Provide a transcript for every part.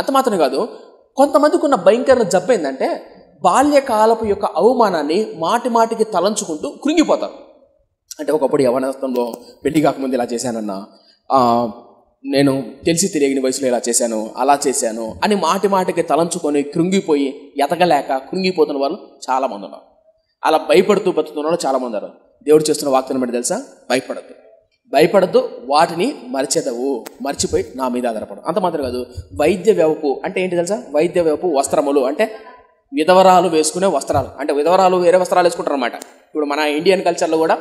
అంత మాత్రమే కాదు, కొంతమందికి ఉన్న భయంకరమైన జబ్బు ఏంటంటే బాల్యకాలపు యొక్క అవమానాన్ని మాటి మాటికి తలంచుకుంటూ కృంగిపోతారు. అంటే ఒకప్పుడు యవ్వనస్థంలో పెళ్లి కాకముందు ఇలా చేశానన్నా, నేను తెలిసి తెలియని వయసులో ఇలా చేశాను, అలా చేశాను అని మాటి మాటికి తలంచుకొని కృంగిపోయి ఎదగలేక కృంగిపోతున్న వాళ్ళు చాలామంది ఉన్నారు. అలా భయపడుతూ బతుకుతున్న వాళ్ళు చాలామంది ఉన్నారు. దేవుడు చేస్తున్న వాగ్దానం ఏంటి తెలుసా? భయపడద్దు, వాటిని మర్చిపోయి నా మీద ఆధారపడు. అంత మాత్రం కాదు, వైద్య వ్యవపు అంటే ఏంటి తెలుసా? వైద్య వ్యవపు వస్త్రములు అంటే విధవరాలు వేసుకునే వస్త్రాలు. అంటే విధవరాలు వేరే వస్త్రాలు వేసుకుంటారు అనమాట. ఇప్పుడు మన ఇండియన్ కల్చర్లో కూడా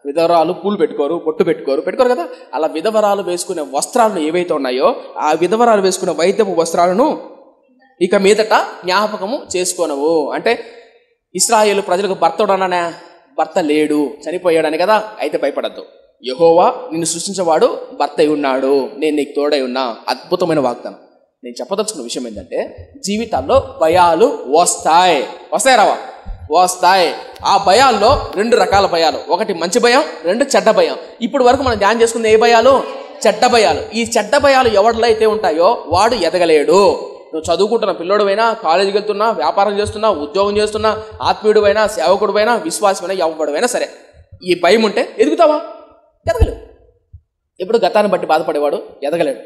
విధవరాలు పూలు పెట్టుకోరు, బొట్టు పెట్టుకోరు కదా. అలా విధవరాలు వేసుకునే వస్త్రాలను ఏవైతే ఉన్నాయో ఆ విధవరాలు వేసుకునే వైద్యపు వస్త్రాలను ఇక మీదట జ్ఞాపకము చేసుకోనవు. అంటే ఇశ్రాయేలు ప్రజలకు భర్త లేడు, చనిపోయాడని కదా. అయితే భయపడద్దు, యెహోవా నిన్ను సృష్టించేవాడు భర్త అయి ఉన్నాడు, నేను నీకు తోడై ఉన్నా. అద్భుతమైన వాగ్దానం. నేను చెప్పదలుచుకున్న విషయం ఏంటంటే జీవితాల్లో భయాలు వస్తాయి. ఆ భయాల్లో 2 రకాల భయాలు. ఒకటి మంచి భయం, 2 చెడ్డ భయం. ఇప్పుడు వరకు మనం ధ్యానం చేసుకున్న ఏ భయాలు? చెడ్డ భయాలు. ఈ చెడ్డ భయాలు ఎవరిలో అయితే ఉంటాయో వాడు ఎదగలేడు. నువ్వు చదువుకుంటున్న పిల్లోడువైనా, కాలేజీకి వెళ్తున్నా, వ్యాపారం చేస్తున్నా, ఉద్యోగం చేస్తున్నా, ఆత్మీయుడువైనా, సేవకుడువైనా, విశ్వాసమైనా, ఎవడువైనా సరే, ఈ భయం ఉంటే ఎదుగుతావా? ఎదగలేవు. ఎప్పుడు గతాన్ని బట్టి బాధపడేవాడు ఎదగలేడు,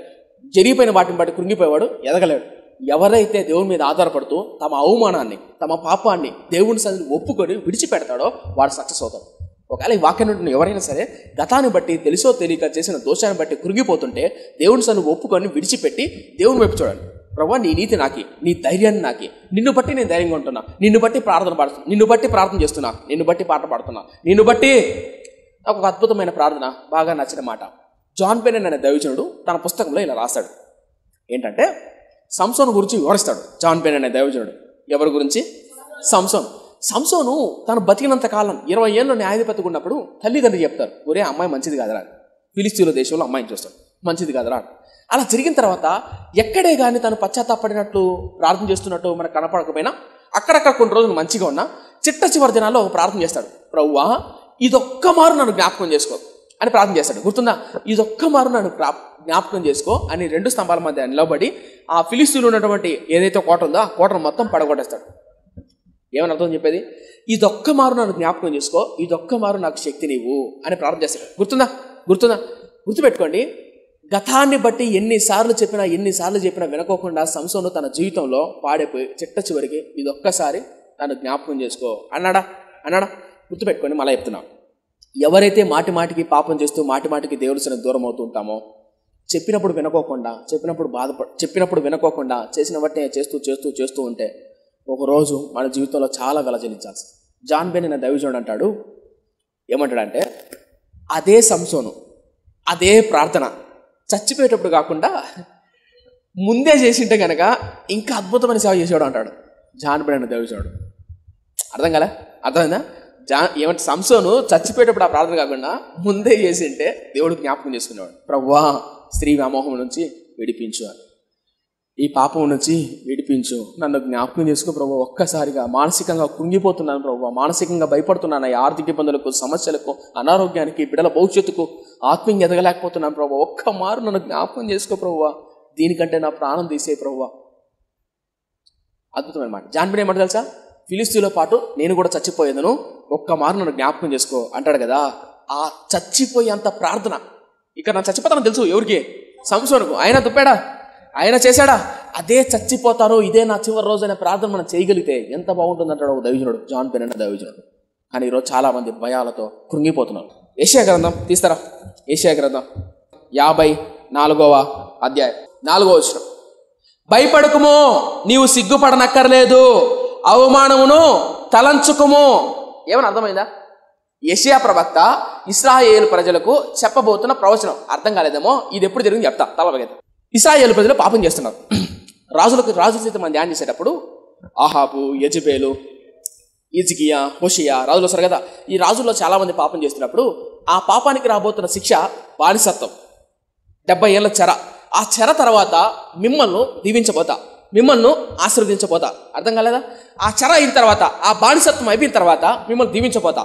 జరిగిపోయిన వాటిని బట్టి కృంగిపోయేవాడు ఎదగలేడు. ఎవరైతే దేవుని మీద ఆధారపడుతూ తమ అవమానాన్ని, తమ పాపాన్ని దేవుని సన్నిధిని ఒప్పుకొని విడిచిపెడతాడో వాడు సక్సెస్ అవుతాడు. ఒకవేళ ఈ వాక్యం నుండి ఎవరైనా సరే గతాన్ని బట్టి తెలుసో తెలియక చేసిన దోషాన్ని బట్టి కృంగిపోతుంటే దేవుని సన్నిధిని ఒప్పుకొని విడిచిపెట్టి దేవుని వైపు చూడండి. ప్రభువా, నీ నీతి నాకి, నీ ధైర్యాన్ని నాకి, నిన్ను బట్టి నేను ధైర్యంగా ఉంటున్నా, నిన్ను బట్టి ప్రార్థన చేస్తున్నా, నిన్ను బట్టి పాట పాడుతున్నా, నిన్ను బట్టి. నాకు ఒక అద్భుతమైన ప్రార్థన బాగా నచ్చిన మాట. జాన్ పెనెన్ అనే దైవజనుడు తన పుస్తకంలో ఇలా రాశాడు. ఏంటంటే సంసోను గురించి వివరిస్తాడు. జాన్ పెనెన్ అనే దైవజనుడు ఎవరి గురించి? సంసోను తను బతికినంత కాలం 20 ఏళ్ళు న్యాయాధిపతిగా ఉన్నప్పుడు తల్లిదండ్రులు చెప్తారు, ఒరే అమ్మాయి మంచిది కాదురా, ఫిలిస్తీన్ల దేశంలో అమ్మాయిని చూస్తాడు, మంచిది కాదురా. అలా జరిగిన తర్వాత ఎక్కడే కానీ తను పశ్చాత్తాపడినట్లు ప్రార్థన చేస్తున్నట్టు మనకు కనపడకపోయినా అక్కడక్కడ కొన్ని రోజులు మంచిగా ఉన్నా చిట్ట చివరి దినాల్లో ఒక ప్రార్థన చేస్తాడు. ప్రభువా, ఇదొక్క మారు నన్ను జ్ఞాపకం చేసుకో అని ప్రార్థన చేస్తాడు. గుర్తుందా? ఇదొక్క మారు నన్ను జ్ఞాపకం చేసుకో అని 2 స్తంభాల మధ్య నిలబడి ఆ ఫిలిస్తీన్లు ఉన్నటువంటి ఏదైతే కోట ఉందో ఆ కోటను మొత్తం పడగొట్టేస్తాడు. ఏమని అర్థం చెప్పేది? ఇదొక్క మారు నన్ను జ్ఞాపకం చేసుకో, ఇదొక్క మారు నాకు శక్తి నీవు అని ప్రార్థన చేస్తాడు. గుర్తుపెట్టుకోండి. గతాన్ని బట్టి ఎన్నిసార్లు చెప్పినా వినకోకుండా సంసోను తన జీవితంలో పాడైపోయి చిట్ట చివరికి ఇదొక్కసారి నన్ను జ్ఞాపకం చేసుకో అన్నాడా? గుర్తుపెట్టుకోండి. మళ్ళీ చెప్తున్నాం, ఎవరైతే మాటి మాటికి పాపం చేస్తూ మాటి మాటికి దేవుడి సన్నిధికి దూరం అవుతూ ఉంటామో, చెప్పినప్పుడు వినకోకుండా చేసిన బట్టే చేస్తూ ఉంటే ఒకరోజు మన జీవితంలో చాలా వెలజల్లించాల్సి. జాన్ బెనెన్ అనే దైవజనుడు అంటాడు, ఏమంటాడంటే అదే సంసోను, అదే ప్రార్థన చచ్చిపోయేటప్పుడు కాకుండా ముందే చేసింటే కనుక ఇంకా అద్భుతమైన సేవ చేసేవాడు అంటాడు జాన్ బెనెన్ అనే దైవజనుడు. అర్థమైందా? ఏమంటే సంసోను చచ్చిపోయేటప్పుడు ఆ ప్రార్థన కాకుండా ముందే చేసింటే దేవుడు జ్ఞాపకం చేసుకునేవాడు. ప్రభువా, స్త్రీ వ్యామోహం నుంచి విడిపించు, ఈ పాపం నుంచి విడిపించు, నన్ను జ్ఞాపకం చేసుకో ప్రభు. ఒక్కసారిగా మానసికంగా కృంగిపోతున్నాను ప్రభు, మానసికంగా భయపడుతున్నాను, ఈ ఆర్థిక ఇబ్బందులకు, సమస్యలకు, అనారోగ్యానికి, బిడ్డల భవిష్యత్తుకు ఆత్మీయంగా ఎదగలేకపోతున్నాను ప్రభు. ఒక్క మారు నన్ను జ్ఞాపకం చేసుకో ప్రభువా, దీనికంటే నా ప్రాణం తీసే ప్రభువా. అద్భుతమైన మాట. జాన్ బెనెన్ ఏమంటారు తెలుసా? ఫిలిస్తీన్తో పాటు నేను కూడా చచ్చిపోయేదను, ఒక్క మారు నన్ను జ్ఞాపకం చేసుకో అంటాడు కదా. ఆ చచ్చిపోయేంత ప్రార్థన, ఇక్కడ నా చచ్చిపోతానని తెలుసు ఎవరికి? సంసోనుకు. ఆయన దుప్పాడా? ఆయన చేశాడా? అదే చచ్చిపోతాను, ఇదే నా చివరి రోజు అనే ప్రార్థన మనం చేయగలిగితే ఎంత బాగుంటుంది అంటాడు ఒక దైవజనుడు, జాన్ బెనెన్ దైవజనుడు. కానీ ఈరోజు చాలా మంది భయాలతో కృంగిపోతున్నారు. యెషయా గ్రంథం తీస్తారా? యెషయా గ్రంథం 54వ అధ్యాయం 4వ వచనం. భయపడకుము, నీవు సిగ్గుపడనక్కర్లేదు, అవమానమును తలంచుకుము. ఏమని అర్థమైందా? యెషయా ప్రవక్త ఇశ్రాయేలు ప్రజలకు చెప్పబోతున్న ప్రవచనం. అర్థం కాలేదేమో, ఇది ఎప్పుడు జరిగింది చెప్తా. తలపగైతే ఇశ్రాయేలు ప్రజలు పాపం చేస్తున్నారు. రాజుల సైతం మనం ధ్యానం చేసేటప్పుడు ఆహాబు, యెజెబెలు, హిజ్కియా, హోషేయ రాజులు వస్తారు కదా. ఈ రాజుల్లో చాలా మంది పాపం చేస్తున్నప్పుడు ఆ పాపానికి రాబోతున్న శిక్ష బానిసత్వం, 70 ఏళ్ల చెర. ఆ చెర తర్వాత మిమ్మల్ని దీవించబోతా, మిమ్మల్ని ఆశీర్వదించబోతా. అర్థం కాలేదా? ఆ చెర అయిన తర్వాత, ఆ బానిసత్వం అయిపోయిన తర్వాత మిమ్మల్ని దీవించబోతా.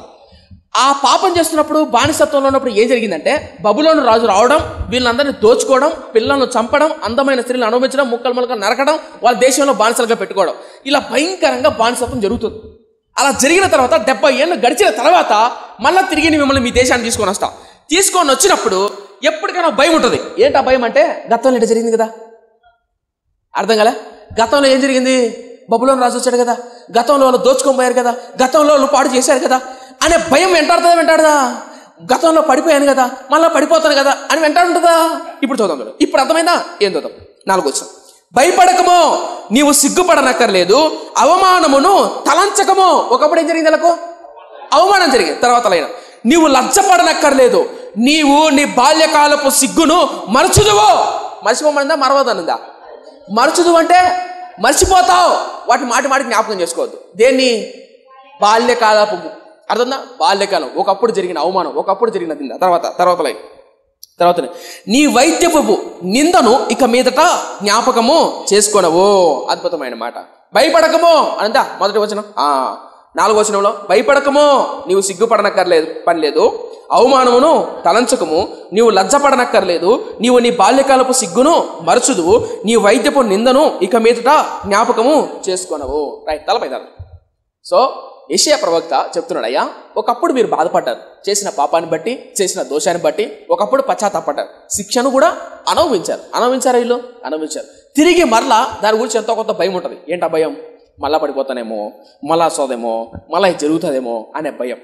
ఆ పాపం చేస్తున్నప్పుడు, బానిసత్వంలో ఉన్నప్పుడు ఏం జరిగిందంటే, బబులోను రాజు రావడం, వీళ్ళందరినీ దోచుకోవడం, పిల్లలను చంపడం, అందమైన స్త్రీలను అనుభవించడం, ముక్కలు నరకడం, వాళ్ళ దేశంలో బానిసలుగా పెట్టుకోవడం, ఇలా భయంకరంగా బానిసత్వం జరుగుతుంది. అలా జరిగిన తర్వాత 70 ఏళ్ళు గడిచిన తర్వాత మళ్ళీ తిరిగి మిమ్మల్ని మీ దేశాన్ని తీసుకొని వచ్చినప్పుడు ఎప్పటికైనా భయం ఉంటుంది. ఏంటి ఆ భయం అంటే, గతంలో ఇట్లా జరిగింది కదా, అర్థం కదా, గతంలో ఏం జరిగింది, బబులోను రాజు వచ్చాడు కదా, గతంలో వాళ్ళు దోచుకొని పోయారు కదా, గతంలో వాళ్ళు పాడు చేశారు కదా అనే భయం వెంటాడుతుందా? గతంలో పడిపోయాను కదా, మళ్ళీ పడిపోతాను కదా అని వెంటాడుంటుందా? ఇప్పుడు చూద్దాం. ఇప్పుడు అర్థమైందా? ఏం చూద్దాం. 4వ వచనం. భయపడకమో, నీవు సిగ్గుపడనక్కర్లేదు, అవమానమును తలంచకమో. ఒకప్పుడు ఏం జరిగింది? వాళ్ళకు అవమానం జరిగింది. తర్వాత లైన, నీవు లజ్జపడనక్కర్లేదు, నీవు నీ బాల్యకాలపు సిగ్గును మరచుదువో. మర్చిపోమనిందా, మరవదనుందా? మరచుదు అంటే మర్చిపోతావు, వాటిని మాటికి జ్ఞాపకం చేసుకోవద్దు. దేన్ని? బాల్యకాలపు. అర్థందా? బాల్యకాలం, ఒకప్పుడు జరిగిన అవమానం, ఒకప్పుడు జరిగిన నింద. తర్వాత నీ వైద్యపు నిందను ఇక మీదట జ్ఞాపకము చేసుకొనవు. అద్భుతమైన మాట. భయపడకమో అనంతా మొదటి వచనం. 4వ వచనంలో, భయపడకమో, నీవు సిగ్గుపడనక్కర్లేదు, పని లేదు, అవమానమును తలంచకము, నీవు లజ్జపడనక్కర్లేదు, నీవు నీ బాల్యకాలపు సిగ్గును మరచుదువు, నీ వైద్యపు నిందను ఇక మీదట జ్ఞాపకము చేసుకొనవు. రైట్, తలపైదారు. సో యెషయా ప్రవక్త చెప్తున్నాడు, అయ్యా ఒకప్పుడు మీరు బాధపడ్డారు, చేసిన పాపాన్ని బట్టి, చేసిన దోషాన్ని బట్టి ఒకప్పుడు పశ్చాత్తాపడ్డారు, శిక్షను కూడా అనుభవించారు. వీళ్ళు అనుభవించారు. తిరిగి మరలా దాని గురించి ఎంతో కొంత భయం ఉంటుంది. ఏంటా భయం? మళ్ళా పడిపోతానేమో, మళ్ళా వస్తుందేమో, మళ్ళీ జరుగుతుందేమో అనే భయం.